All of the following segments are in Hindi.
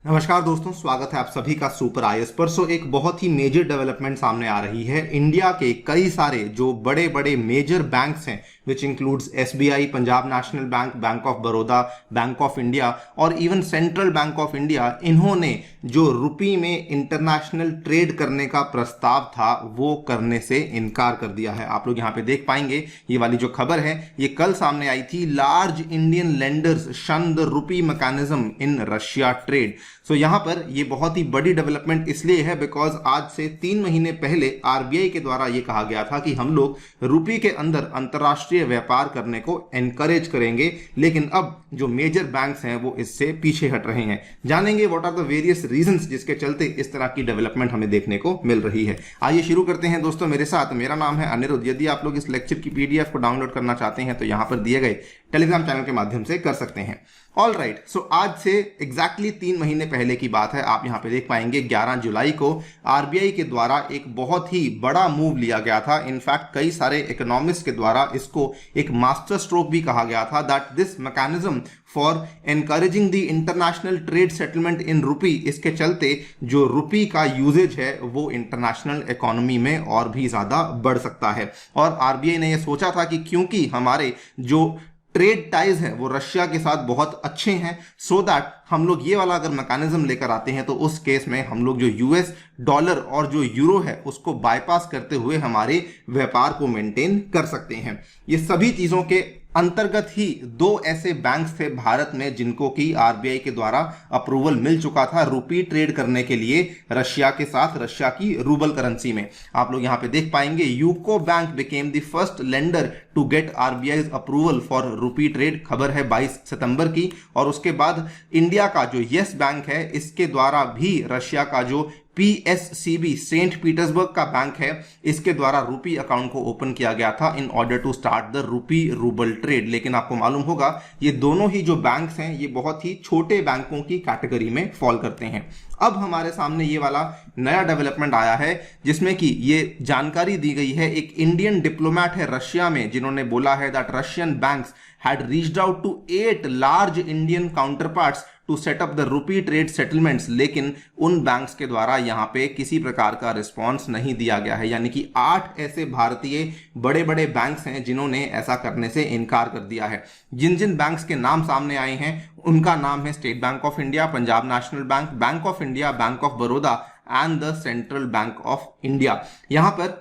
नमस्कार दोस्तों, स्वागत है आप सभी का सुपर आईएएस पर। एक बहुत ही मेजर डेवलपमेंट सामने आ रही है। इंडिया के कई सारे जो बड़े बड़े मेजर बैंक्स हैं, which includes SBI, Punjab national bank, bank of Baroda, bank of India और even central bank of India, इन्होंने जो रुपी में इंटरनेशनल ट्रेड करने का प्रस्ताव था वो करने से इनकार कर दिया है। आप लोग यहाँ पे देख पाएंगे, ये वाली जो खबर है ये कल सामने आई थी। लार्ज इंडियन लेंडर्स शन the rupee mechanism in Russia trade. यहां पर ये बहुत ही बड़ी डेवलपमेंट इसलिए है बिकॉज आज से 3 महीने पहले आरबीआई के द्वारा ये कहा गया था कि हम लोग रुपी के अंदर अंतरराष्ट्रीय व्यापार करने को एनकरेज करेंगे, लेकिन अब जो मेजर बैंक्स हैं वो इससे पीछे हट रहे हैं। जानेंगे what are the various reasons जिसके चलते इस तरह की डेवलपमेंट हमें देखने को मिल रही है। आइए शुरू करते हैं दोस्तों मेरे साथ। मेरा नाम है अनिरुद्ध। यदि आप लोग इस लेक्चर की पीडीएफ को डाउनलोड करना चाहते हैं तो यहां पर दिए गए टेलीग्राम चैनल के माध्यम से कर सकते हैं। ऑल राइट, आज से एग्जैक्टली 3 महीने पहले की बात है। आप यहां पे देख पाएंगे 11 जुलाई को आरबीआई के द्वारा एक बहुत ही बड़ा मूव लिया गया था। इनफैक्ट कई सारे इकोनॉमिस्ट के द्वारा इसको एक मास्टर स्ट्रोक भी कहा गया था, that this mechanism for encouraging the international trade settlement in rupee, इसके चलते जो रुपी का यूजेज है वो इंटरनेशनल इकोनॉमी में और भी ज्यादा बढ़ सकता है। और आरबीआई ने यह सोचा था कि क्योंकि हमारे जो ट्रेड टाइज है वो रशिया के साथ बहुत अच्छे हैं, सो दैट हम लोग ये वाला अगर मैकेनिज्म लेकर आते हैं तो उस केस में हम लोग जो यूएस डॉलर और जो यूरो है उसको बाईपास करते हुए हमारे व्यापार को मेंटेन कर सकते हैं। ये सभी चीजों के अंतर्गत ही 2 ऐसे बैंक्स थे भारत में जिनको की आरबीआई के द्वारा अप्रूवल मिल चुका था रुपी ट्रेड करने के लिए रशिया के साथ, रशिया की रूबल करेंसी में। आप लोग यहां पे देख पाएंगे UCO bank became the first lender to get RBI approval for rupee trade. खबर है 22 सितंबर की। और उसके बाद इंडिया का जो येस बैंक है इसके द्वारा भी रशिया का जो पीएससीबी सेंट पीटर्सबर्ग का बैंक है इसके द्वारा रुपी अकाउंट को ओपन किया गया था in order to start the rupee rouble trade. लेकिन आपको मालूम होगा ये दोनों ही जो बैंक्स हैं ये बहुत ही छोटे बैंकों की कैटेगरी में फॉल करते हैं। अब हमारे सामने ये वाला नया डेवलपमेंट आया है जिसमें कि ये जानकारी दी गई है। एक इंडियन डिप्लोमेट है रशिया में जिन्होंने बोला है that Russian banks had reached out to 8 large Indian counterparts to set up the rupee trade settlements, लेकिन उन बैंक्स के द्वारा यहां पे किसी प्रकार का रिस्पांस नहीं दिया गया है। यानी कि 8 ऐसे भारतीय बड़े बड़े बैंक्स हैं जिन्होंने ऐसा करने से इनकार कर दिया है। जिन जिन बैंक्स के नाम सामने आए हैं उनका नाम है state bank of India, Punjab national bank, bank of India, bank of Baroda and the central bank of India. यहां पर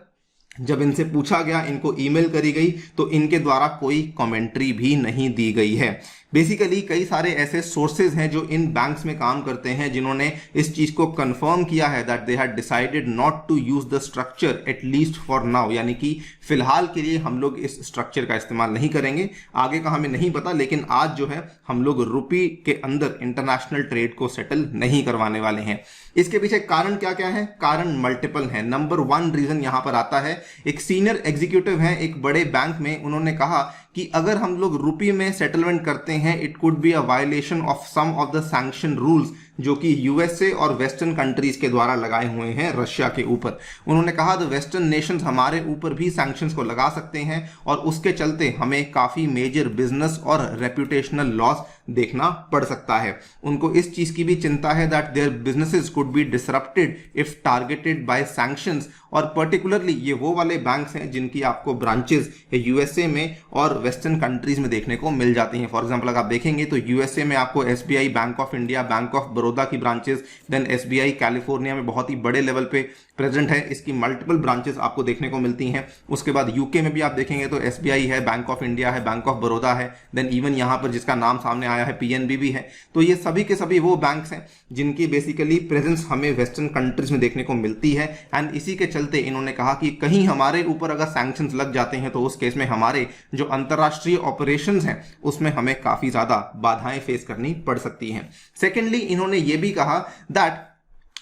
जब इनसे पूछा गया, इनको ईमेल करी गई तो इनके द्वारा कोई कमेंट्री भी नहीं दी गई है। बेसिकली कई सारे ऐसे सोर्सेज हैं जो इन बैंक्स में काम करते हैं जिन्होंने इस चीज को कंफर्म किया है that they had decided not to use the structure at least for now, यानी कि फिलहाल के लिए हम लोग इस स्ट्रक्चर का इस्तेमाल नहीं करेंगे। आगे का हमें नहीं पता, लेकिन आज जो है हम लोग रुपी के अंदर इंटरनेशनल ट्रेड को सेटल नहीं करवाने वाले हैं। इसके पीछे कारण क्या क्या है? कारण मल्टीपल है। नंबर 1 रीजन यहां पर आता है, एक सीनियर एग्जीक्यूटिव है एक बड़े बैंक में, उन्होंने कहा कि अगर हम लोग रुपी में सेटलमेंट करते हैं it could be a violation of some of the sanction rules जो कि यूएसए और वेस्टर्न कंट्रीज के द्वारा लगाए हुए हैं रशिया के ऊपर। उन्होंने कहा द वेस्टर्न नेशंस हमारे ऊपर भी सैंक्शंस को लगा सकते हैं और उसके चलते हमें काफी मेजर बिजनेस और रेपुटेशनल लॉस देखना पड़ सकता है। उनको इस चीज की भी चिंता है that their businesses could be disrupted if targeted by sanctions. और पर्टिकुलरली ये वो वाले बैंक्स हैं जिनकी आपको ब्रांचेस यूएसए में और वेस्टर्न कंट्रीज में देखने को मिल जाती हैं। फॉर एग्जांपल अगर आप देखेंगे तो यूएसए में आपको SBI, bank of India, bank of Baroda की ब्रांचेस, देन एसबीआई कैलिफोर्निया में बहुत ही बड़े लेवल पे प्रेजेंट है, इसकी मल्टीपल ब्रांचेस आपको देखने को मिलती हैं। उसके बाद यूके में भी आप देखेंगे तो एसबीआई है, बैंक ऑफ इंडिया है, बैंक ऑफ बड़ौदा है, देन इवन यहां पर जिसका नाम सामने आया है पीएनबी भी है। तो ये सभी के सभी वो बैंक्स हैं जिनकी बेसिकली प्रेजेंस हमें वेस्टर्न कंट्रीज में देखने को मिलती है। एंड इसी के चलते इन्होंने कहा कि कहीं हमारे ऊपर अगर सैंक्शंस लग जाते हैं तो उस केस में हमारे जो अंतरराष्ट्रीय ऑपरेशंस हैं उसमें हमें काफी ज्यादा बाधाएं फेस करनी पड़ सकती हैं। सेकेंडली इन्होंने ये भी कहा दैट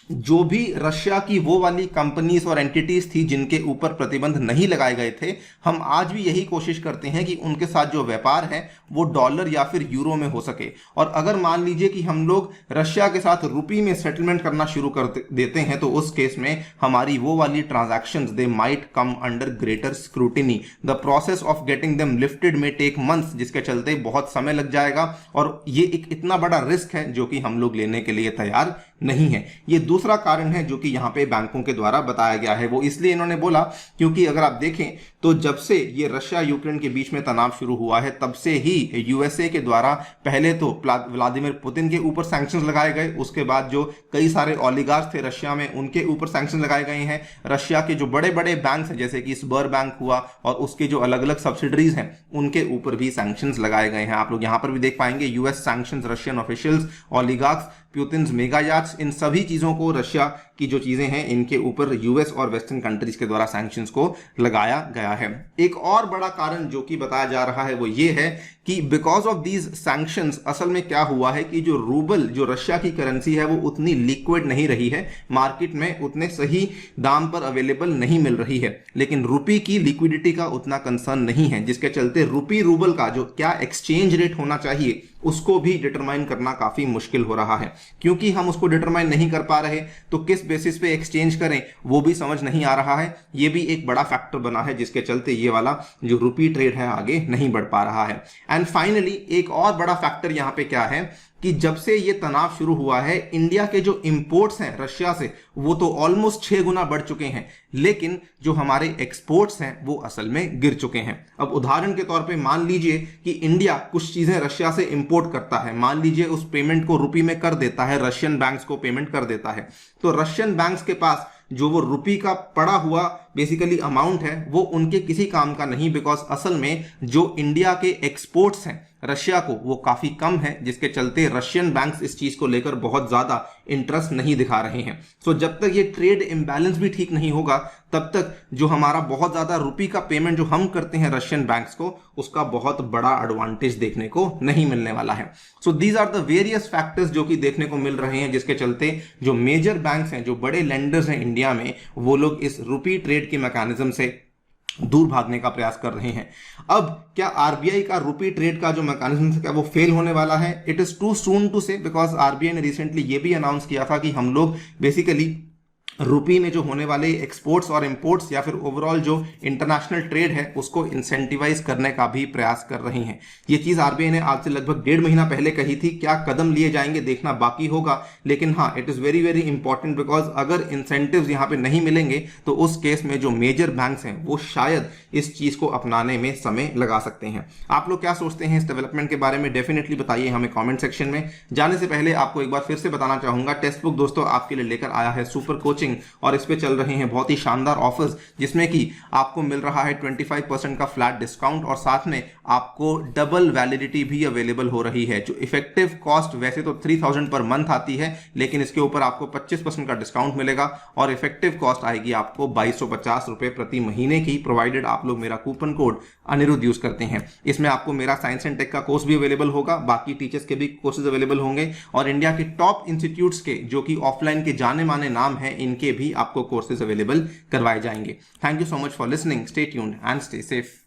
जो भी रशिया की वो वाली कंपनीज और एंटिटीज थी जिनके ऊपर प्रतिबंध नहीं लगाए गए थे, हम आज भी यही कोशिश करते हैं कि उनके साथ जो व्यापार है वो डॉलर या फिर यूरो में हो सके। और अगर मान लीजिए कि हम लोग रशिया के साथ रुपी में सेटलमेंट करना शुरू कर देते हैं, तो उस केस में हमारी वो वाली transactions they might come under greater scrutiny. The process of getting them lifted में टेक मंथ्स, जिसके चलते बहुत समय लग जाएगा और ये एक इतना बड़ा रिस्क है जो कि हम लोग लेने के लिए तैयार नहीं है। ये दूसरा कारण है जो कि यहां पे बैंकों के द्वारा बताया गया है। वो इसलिए इन्होंने बोला क्योंकि अगर आप देखें तो जब से ये रशिया यूक्रेन के बीच में तनाव शुरू हुआ है, तब से ही यूएसए के द्वारा पहले तो व्लादिमीर पुतिन के ऊपर सैंक्शंस लगाए गए, उसके बाद जो कई सारे ओलिगार्स थे रशिया में उनके ऊपर सैंक्शन लगाए गए हैं। रशिया के जो बड़े बड़े बैंक हैं जैसे कि स्बर बैंक हुआ और उसके जो अलग अलग सब्सिडरीज हैं उनके ऊपर भी सैंक्शंस लगाए गए हैं। आप लोग यहां पर भी देख पाएंगे US sanctions, Russian officials, oligarchs, Putin's mega yachts, इन सभी चीजों को रशिया की जो चीजें हैं इनके ऊपर यूएस और वेस्टर्न कंट्रीज के द्वारा सैंक्शंस को लगाया गया है। एक और बड़ा कारण जो कि बताया जा रहा है वो ये है कि बिकॉज ऑफ दीज सैंक्शंस असल में क्या हुआ है कि जो रूबल, जो रशिया की करेंसी है, वो उतनी लिक्विड नहीं रही है, मार्केट में उतने सही दाम पर अवेलेबल नहीं मिल रही है। लेकिन रुपी की लिक्विडिटी का उतना कंसर्न नहीं है, जिसके चलते रुपी रूबल का जो क्या एक्सचेंज रेट होना चाहिए उसको भी डिटरमाइन करना काफी मुश्किल हो रहा है। क्योंकि हम उसको डिटरमाइन नहीं कर पा रहे तो किस बेसिस पे एक्सचेंज करें वो भी समझ नहीं आ रहा है। ये भी एक बड़ा फैक्टर बना है जिसके चलते ये वाला जो रुपी ट्रेड है आगे नहीं बढ़ पा रहा है। एंड फाइनली एक और बड़ा फैक्टर यहां पे क्या है कि जब से ये तनाव शुरू हुआ है, इंडिया के जो इंपोर्ट्स हैं रशिया से वो तो ऑलमोस्ट 6 गुना बढ़ चुके हैं, लेकिन जो हमारे एक्सपोर्ट्स हैं वो असल में गिर चुके हैं। अब उदाहरण के तौर पे मान लीजिए कि इंडिया कुछ चीजें रशिया से इंपोर्ट करता है, मान लीजिए उस पेमेंट को रुपी में कर देता है, रशियन बैंक्स को पेमेंट कर देता है, तो रशियन बैंक्स के पास जो वो रुपी का पड़ा हुआ बेसिकली अमाउंट है वो उनके किसी काम का नहीं, बिकॉज असल में जो इंडिया के एक्सपोर्ट्स हैं रशिया को वो काफी कम है, जिसके चलते रशियन बैंक्स इस चीज को लेकर बहुत ज्यादा इंटरेस्ट नहीं दिखा रहे हैं। सो जब तक ये ट्रेड इम्बैलेंस भी ठीक नहीं होगा तब तक जो हमारा बहुत ज्यादा रुपी का पेमेंट जो हम करते हैं रशियन बैंक्स को, उसका बहुत बड़ा एडवांटेज देखने को नहीं मिलने वाला है। So these are the various factors जो कि देखने को मिल रहे हैं, जिसके चलते जो मेजर बैंक्स हैं, जो बड़े लेंडर्स हैं इंडिया में, वो लोग इस रुपी ट्रेड के मैकेनिज्म से दूर भागने का प्रयास कर रहे हैं। अब क्या आरबीआई का रुपी ट्रेड का जो मैकेनिज्म है क्या वो फेल होने वाला है? It is too soon to say, because RBI ने रिसेंटली ये भी अनाउंस किया था कि हम लोग बेसिकली रुपी में जो होने वाले एक्सपोर्ट्स और इंपोर्ट्स या फिर ओवरऑल जो इंटरनेशनल ट्रेड है उसको इंसेंटिवाइज करने का भी प्रयास कर रही हैं। ये चीज आरबीआई ने आज से लगभग 1.5 महीना पहले कही थी। क्या कदम लिए जाएंगे देखना बाकी होगा, लेकिन हाँ it is very very important, because अगर इंसेंटिव्स यहाँ पे नहीं मिलेंगे तो उस केस में जो मेजर बैंक्स हैं वो शायद इस चीज को अपनाने में समय लगा सकते हैं। आप लोग क्या सोचते हैं इस डेवलपमेंट के बारे में? डेफिनेटली बताइए हमें कॉमेंट सेक्शन में। जाने से पहले आपको एक बार फिर से बताना चाहूंगा, टेक्स्ट बुक दोस्तों आपके लिए लेकर आया है सुपर कोचिंग, और इस पे चल रहे हैं बहुत ही शानदार ऑफर्स, जिसमें कि आपको मिल रहा है 25% का फ्लैट डिस्काउंट और साथ में आपको डबल वैलिडिटी भी अवेलेबल हो रही है। जो इफेक्टिव कॉस्ट वैसे तो 3000 पर मंथ आती है, लेकिन इसके ऊपर आपको 25% का डिस्काउंट मिलेगा और इफेक्टिव कॉस्ट आएगी आपको 2250 रुपए प्रति महीने की, प्रोवाइडेड आप लोग मेरा कूपन कोड अनिरुद्ध यूज करते हैं। इसमें आपको मेरा साइंस एंड टेक का कोर्स भी अवेलेबल होगा, बाकी टीचर्स के भी कोर्सेज अवेलेबल होंगे और इंडिया के टॉप इंस्टीट्यूट्स के जो कि ऑफलाइन के जाने माने नाम है इनके भी आपको कोर्सेज अवेलेबल करवाए जाएंगे। Thank you so much for listening, stay tuned and stay safe.